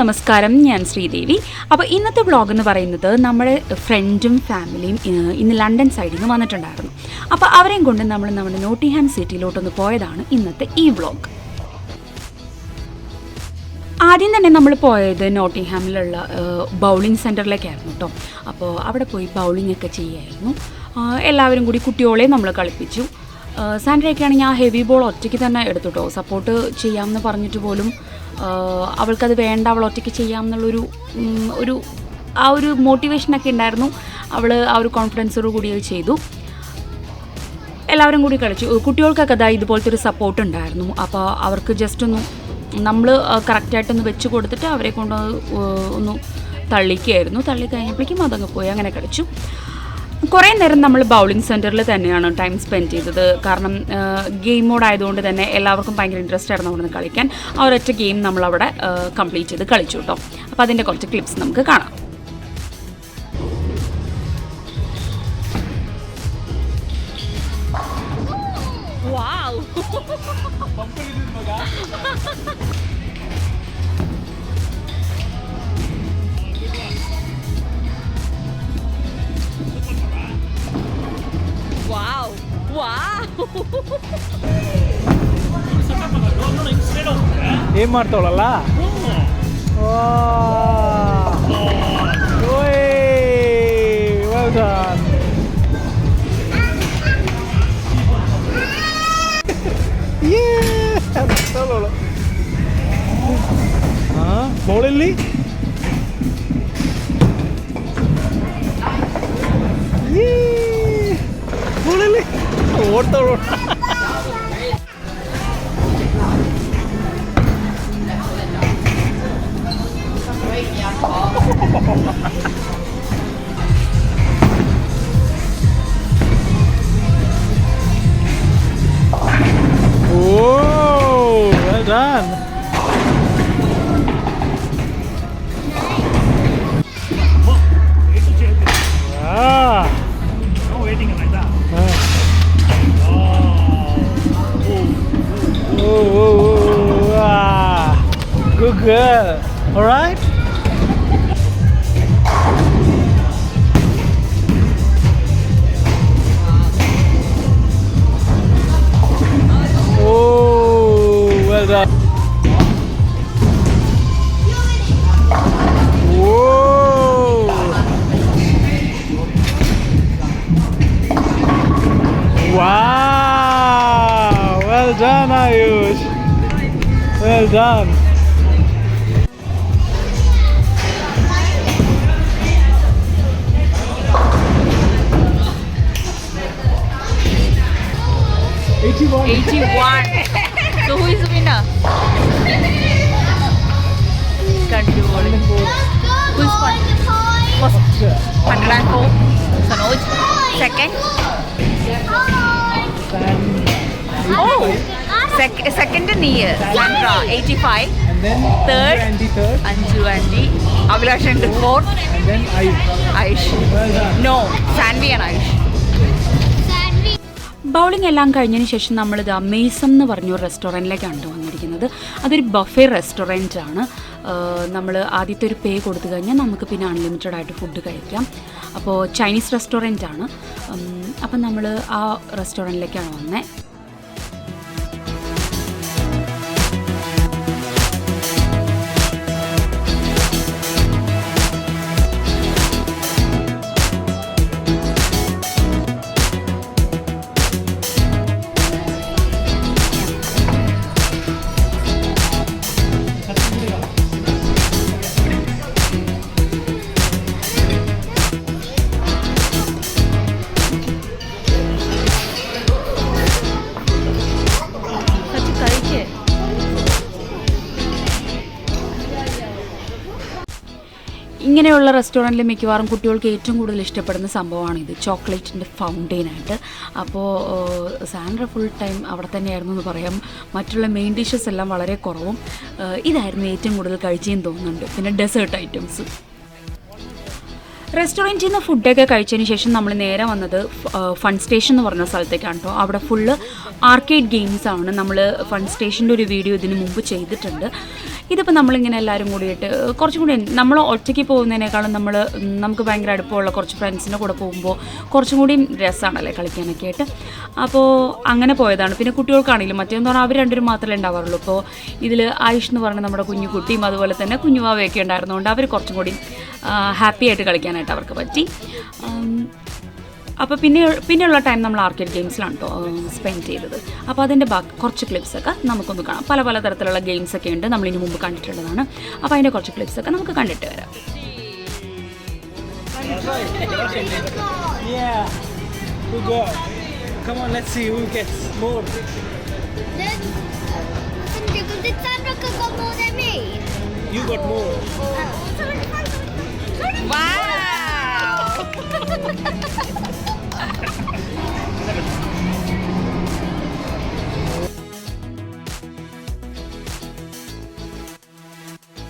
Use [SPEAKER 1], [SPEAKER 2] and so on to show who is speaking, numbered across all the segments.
[SPEAKER 1] നമസ്കാരം, ഞാൻ ശ്രീദേവി. അപ്പോൾ ഇന്നത്തെ വ്ളോഗ് എന്ന് പറയുന്നത് നമ്മുടെ ഫ്രണ്ടും ഫാമിലിയും ഇന്ന് ലണ്ടൻ സൈഡിൽ നിന്ന് വന്നിട്ടുണ്ടായിരുന്നു. അപ്പോൾ അവരെയും കൊണ്ട് നമ്മൾ നമ്മുടെ നോട്ടിംഗ്ഹാം സിറ്റിയിലോട്ടൊന്ന് പോയതാണ് ഇന്നത്തെ ഈ വ്ളോഗ്. ആദ്യം തന്നെ നമ്മൾ പോയത് നോട്ടിംഗ്ഹാമിലുള്ള ബൗളിംഗ് സെൻറ്ററിലേക്കായിരുന്നു കേട്ടോ. അപ്പോൾ അവിടെ പോയി ബൗളിംഗ് ഒക്കെ ചെയ്യായിരുന്നു. എല്ലാവരും കൂടി കുട്ടികളെ നമ്മൾ കളിപ്പിച്ചു. സാൻഡ്രയൊക്കെ ആണെങ്കിൽ ആ ഹെവി ബോൾ ഒറ്റയ്ക്ക് തന്നെ എടുത്തു കേട്ടോ. സപ്പോർട്ട് ചെയ്യാമെന്ന് പറഞ്ഞിട്ട് പോലും അവൾക്കത് വേണ്ട, അവൾ ഒറ്റയ്ക്ക് ചെയ്യാമെന്നുള്ളൊരു ഒരു മോട്ടിവേഷനൊക്കെ ഉണ്ടായിരുന്നു. അവൾ ആ ഒരു കോൺഫിഡൻസോട് കൂടി അത് ചെയ്തു. എല്ലാവരും കൂടി കളിച്ചു. കുട്ടികൾക്കൊക്കെ അതായത് ഇതുപോലത്തെ ഒരു സപ്പോർട്ട് ഉണ്ടായിരുന്നു. അപ്പോൾ അവർക്ക് ജസ്റ്റ് ഒന്ന് നമ്മൾ കറക്റ്റായിട്ടൊന്ന് വെച്ച് കൊടുത്തിട്ട് അവരെ കൊണ്ട് ഒന്ന് തള്ളിക്കുകയായിരുന്നു. തള്ളിക്കഴിഞ്ഞപ്പോഴേക്കും അതങ്ങ് പോയി. അങ്ങനെ കളിച്ചു. കുറേ നേരം നമ്മൾ ബൗളിംഗ് സെൻറ്ററിൽ തന്നെയാണ് ടൈം സ്പെൻഡ് ചെയ്തത്. കാരണം ഗെയിം മോഡ് ആയതുകൊണ്ട് തന്നെ എല്ലാവർക്കും ഭയങ്കര ഇൻട്രസ്റ്റ് ആയിരുന്നു അവിടെ നിന്ന് കളിക്കാൻ. ആ ഒരൊറ്റ ഗെയിം നമ്മളവിടെ കംപ്ലീറ്റ് ചെയ്ത് കളിച്ചു കേട്ടോ. അപ്പോൾ അതിൻ്റെ കുറച്ച് ക്ലിപ്സ് നമുക്ക് കാണാം.
[SPEAKER 2] ಏನ್ ಮಾಡ್ತಾವಳಲ್ಲ ಬೌಳಲ್ಲಿ ಬೌಳಲ್ಲಿ ಓಡ್ತಾವಳು. Oh, well done. Ah. No waiting like that. Oh. Ah. Good girl. All right. Well done. Whoa! Wow! Well done, Ayush. Well done.
[SPEAKER 1] $81. So who is the winner? Who is first? 104. Sanoj. Second. Oh, second Nia. Sandra 85.
[SPEAKER 2] And then
[SPEAKER 1] third. Anju Andy. Abhilash and fourth.
[SPEAKER 2] And then
[SPEAKER 1] Ayush.
[SPEAKER 2] Well done.
[SPEAKER 1] No, Sanvi and Ayush. Bowling എല്ലാം കഴിഞ്ഞതിന് ശേഷം നമ്മളിത് അമേസം എന്ന് പറഞ്ഞൊരു റെസ്റ്റോറൻറ്റിലേക്കാണ് വന്നിരിക്കുന്നത്. അതൊരു Buffett restaurant ആണ്. നമ്മൾ ആദ്യത്തെ ഒരു പേ കൊടുത്തു കഴിഞ്ഞാൽ നമുക്ക് പിന്നെ അൺലിമിറ്റഡ് ആയിട്ട് ഫുഡ് കഴിക്കാം. അപ്പോൾ ചൈനീസ് റെസ്റ്റോറൻറ്റ് ആണ്. അപ്പം നമ്മൾ ആ റെസ്റ്റോറൻറ്റിലേക്കാണ് വന്നത്. ഇങ്ങനെയുള്ള റെസ്റ്റോറൻറ്റിൽ മിക്കവാറും കുട്ടികൾക്ക് ഏറ്റവും കൂടുതൽ ഇഷ്ടപ്പെടുന്ന സംഭവമാണിത്, ചോക്ലേറ്റിൻ്റെ ഫൗണ്ടെയിനായിട്ട്. അപ്പോൾ സാൻഡ്ര ഫുൾ ടൈം അവിടെ തന്നെയായിരുന്നു എന്ന് പറയാം. മറ്റുള്ള മെയിൻ ഡിഷസ് എല്ലാം വളരെ കുറവും ഇതായിരുന്നു ഏറ്റവും കൂടുതൽ കഴിച്ചതെന്ന് തോന്നുന്നുണ്ട്. പിന്നെ ഡെസേർട്ട് ഐറ്റംസ്. റെസ്റ്റോറൻറ്റിൽ നിന്ന് ഫുഡൊക്കെ കഴിച്ചതിന് ശേഷം നമ്മൾ നേരെ വന്നത് ഫൺ സ്റ്റേഷൻ എന്ന് പറഞ്ഞ സ്ഥലത്തേക്കാണ് കേട്ടോ. അവിടെ ഫുള്ള് ആർക്കേഡ് ഗെയിംസാണ്. നമ്മൾ ഫൺ സ്റ്റേഷൻ്റെ ഒരു വീഡിയോ ഇതിന് മുമ്പ് ചെയ്തിട്ടുണ്ട്. ഇതിപ്പോൾ നമ്മളിങ്ങനെ എല്ലാവരും കൂടിയിട്ട് കുറച്ചും കൂടി നമ്മൾ ഒറ്റയ്ക്ക് പോകുന്നതിനേക്കാളും നമുക്ക് ഭയങ്കര അടുപ്പമുള്ള കുറച്ച് ഫ്രണ്ട്സിൻ്റെ കൂടെ പോകുമ്പോൾ കുറച്ചും കൂടി രസമാണല്ലേ കളിക്കാനൊക്കെ ആയിട്ട്. അപ്പോൾ അങ്ങനെ പോയതാണ്. പിന്നെ കുട്ടികൾക്കാണെങ്കിലും മറ്റേന്ന് പറഞ്ഞാൽ അവർ രണ്ടുപേരും മാത്രമേ ഉണ്ടാവാറുള്ളൂ. അപ്പോൾ ഇതിൽ ആയിഷ് എന്ന് പറഞ്ഞ നമ്മുടെ കുഞ്ഞു കുട്ടിയും അതുപോലെ തന്നെ കുഞ്ഞുവാവയൊക്കെ ഉണ്ടായിരുന്നതുകൊണ്ട് അവർ കുറച്ചും കൂടി ഹാപ്പി ആയിട്ട് കളിക്കാനായിട്ട് അവർക്ക് പറ്റി. അപ്പോൾ പിന്നെയുള്ള ടൈം നമ്മൾ ആർക്കേഡ് ഗെയിംസിലാണ് കേട്ടോ സ്പെൻഡ് ചെയ്തത്. അപ്പോൾ അതിൻ്റെ കുറച്ച് ക്ലിപ്സൊക്കെ നമുക്കൊന്ന് കാണാം. പല തരത്തിലുള്ള ഗെയിംസൊക്കെ ഉണ്ട്, നമ്മളിന് മുമ്പ് കണ്ടിട്ടുള്ളതാണ്. അപ്പോൾ അതിൻ്റെ കുറച്ച് ക്ലിപ്സൊക്കെ നമുക്ക് കണ്ടിട്ട് വരാം.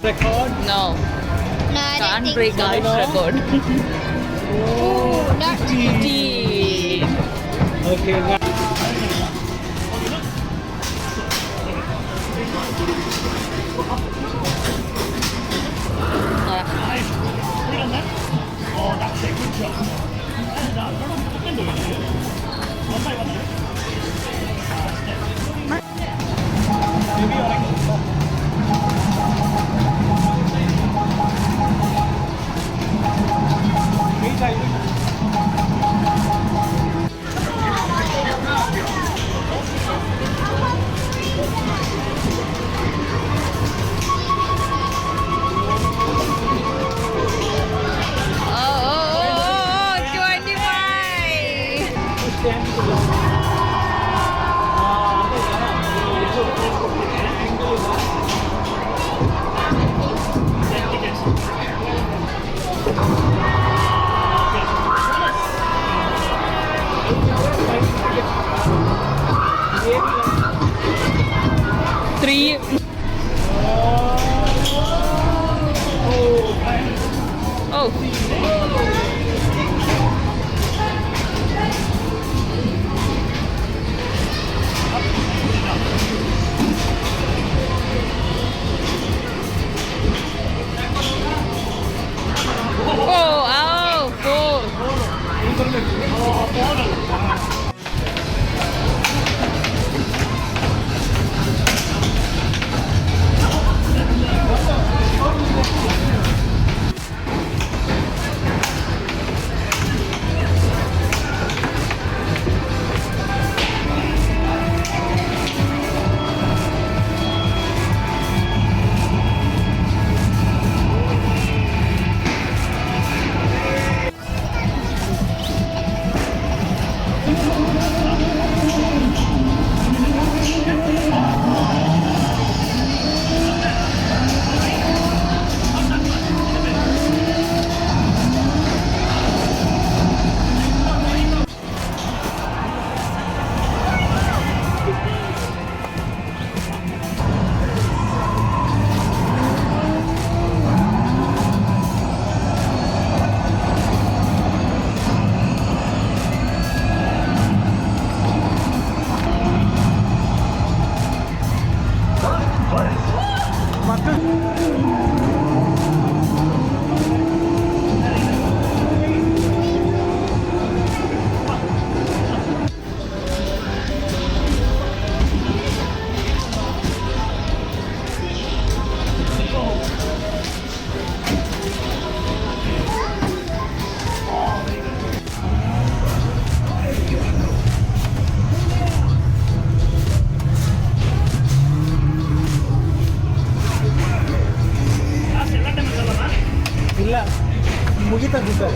[SPEAKER 3] Record?
[SPEAKER 4] No,
[SPEAKER 3] No, I
[SPEAKER 4] can't
[SPEAKER 3] don't
[SPEAKER 4] break
[SPEAKER 3] think
[SPEAKER 4] our record.
[SPEAKER 3] so. Not
[SPEAKER 4] 15.
[SPEAKER 2] Okay, now. Oh, that's a good job. Maybe you're like,
[SPEAKER 4] Oh, 25. Three. Oh. Oh, four.
[SPEAKER 2] ಇಲ್ಲ ಮುಗಿತಾ ಬಿಟ್ಟು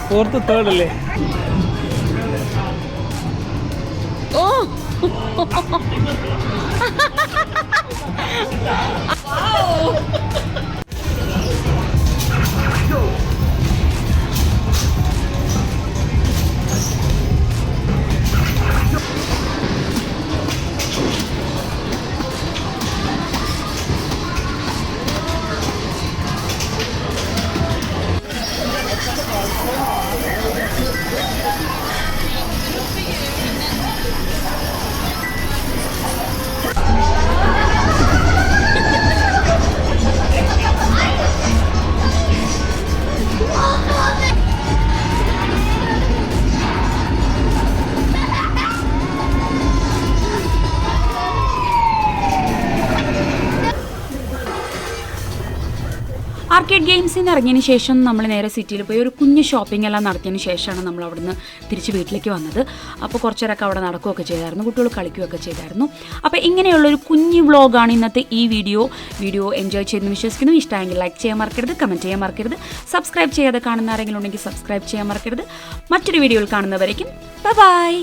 [SPEAKER 2] ಫೋರ್ತ್ ಥರ್ಡ್ ಅಲ್ಲಿ
[SPEAKER 4] Oh. Wow.
[SPEAKER 1] ആർക്കേഡ് ഗെയിംസിൽ നിന്ന് ഇറങ്ങിയതിന് ശേഷം നമ്മൾ നേരെ സിറ്റിയിൽ പോയി ഒരു കുഞ്ഞ് ഷോപ്പിംഗ് എല്ലാം നടത്തിയതിന് ശേഷമാണ് നമ്മൾ അവിടുന്ന് തിരിച്ച് വീട്ടിലേക്ക് വന്നത്. അപ്പോൾ കുറച്ച് നേരമൊക്കെ അവിടെ നടക്കുകയൊക്കെ ചെയ്തായിരുന്നു, കുട്ടികൾ കളിക്കുകയൊക്കെ ചെയ്തായിരുന്നു. അപ്പോൾ ഇങ്ങനെയുള്ളൊരു കുഞ്ഞ് വ്ളോഗാണ് ഇന്നത്തെ ഈ വീഡിയോ എൻജോയ് ചെയ്തെന്ന് വിശ്വസിക്കുന്നു. ഇഷ്ടമായെങ്കിൽ ലൈക്ക് ചെയ്യാൻ മറക്കരുത്, കമൻറ്റ് ചെയ്യാൻ മറക്കരുത്, സബ്സ്ക്രൈബ് ചെയ്യാതെ കാണുന്ന ആരെങ്കിലും ഉണ്ടെങ്കിൽ സബ്സ്ക്രൈബ് ചെയ്യാൻ മറക്കരുത്. മറ്റൊരു വീഡിയോയിൽ കാണുന്നവരേക്കും ബൈ.